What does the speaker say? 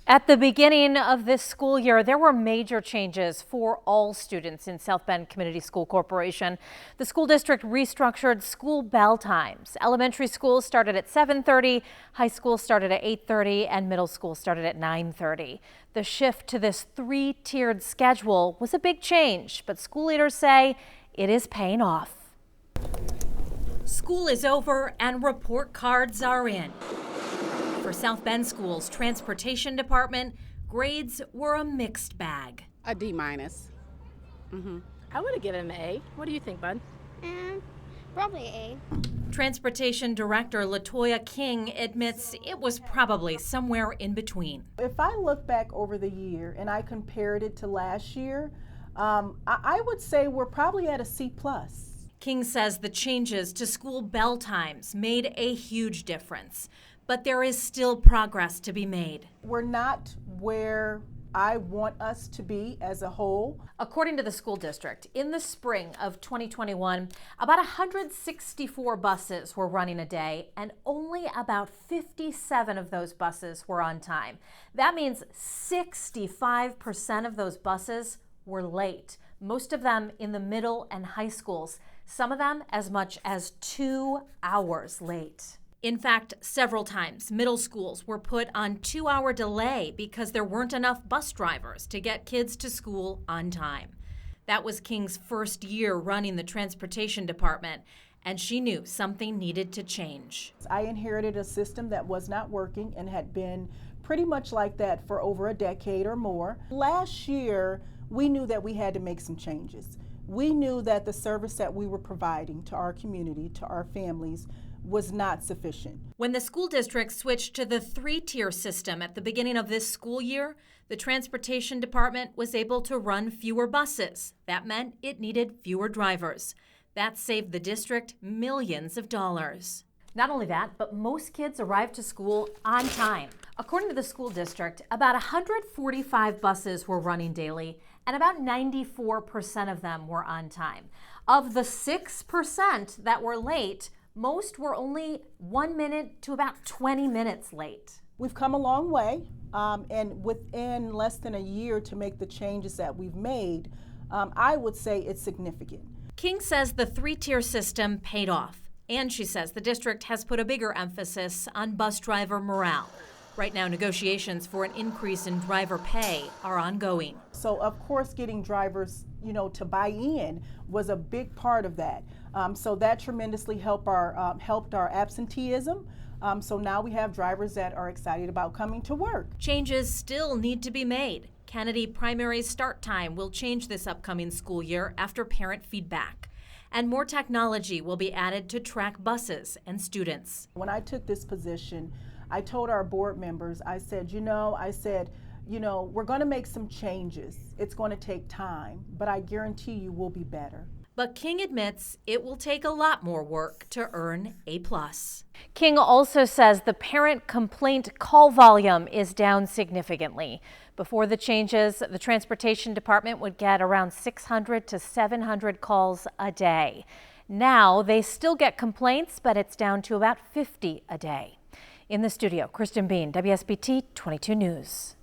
At the beginning of this school year, there were major changes for all students in South Bend Community School Corporation. The school district restructured school bell times. Elementary school started at 7:30, high school started at 8:30, and middle school started at 9:30. The shift to this three-tiered schedule was a big change, but school leaders say it is paying off. School is over and report cards are in. For South Bend School's transportation department, grades were a mixed bag. A D minus. I would have given him an A. What do you think, bud? Probably A. Transportation Director Latoya King admits it was probably somewhere in between. If I look back over the year and I compared it to last year, I would say we're probably at a C+. King says the changes to school bell times made a huge difference, but there is still progress to be made. We're not where I want us to be as a whole. According to the school district, in the spring of 2021, about 164 buses were running a day, and only about 57 of those buses were on time. That means 65% of those buses were late, most of them in the middle and high schools, some of them as much as 2 hours late. In fact, several times, middle schools were put on 2-hour delay because there weren't enough bus drivers to get kids to school on time. That was King's first year running the transportation department, and she knew something needed to change. I inherited a system that was not working and had been pretty much like that for over a decade or more. Last year, we knew that we had to make some changes. We knew that the service that we were providing to our community, to our families, was not sufficient. When the school district switched to the three-tier system at the beginning of this school year, the transportation department was able to run fewer buses. That meant it needed fewer drivers. That saved the district millions of dollars. Not only that, but most kids arrived to school on time. According to the school district, about 145 buses were running daily, and about 94% of them were on time. Of the 6% that were late, most were only 1 minute to about 20 minutes late. We've come a long way, and within less than a year to make the changes that we've made, I would say it's significant. King says the three-tier system paid off, and she says the district has put a bigger emphasis on bus driver morale. Right now, negotiations for an increase in driver pay are ongoing. So, of course, getting drivers, to buy in was a big part of that. So that tremendously helped our absenteeism. So now we have drivers that are excited about coming to work. Changes still need to be made. Kennedy primary start time will change this upcoming school year after parent feedback. And more technology will be added to track buses and students. When I took this position, I told our board members, I said, we're going to make some changes. It's going to take time, but I guarantee you we'll be better. But King admits it will take a lot more work to earn A+. King also says the parent complaint call volume is down significantly. Before the changes, the transportation department would get around 600 to 700 calls a day. Now they still get complaints, but it's down to about 50 a day. In the studio, Kristen Bean, WSBT 22 News.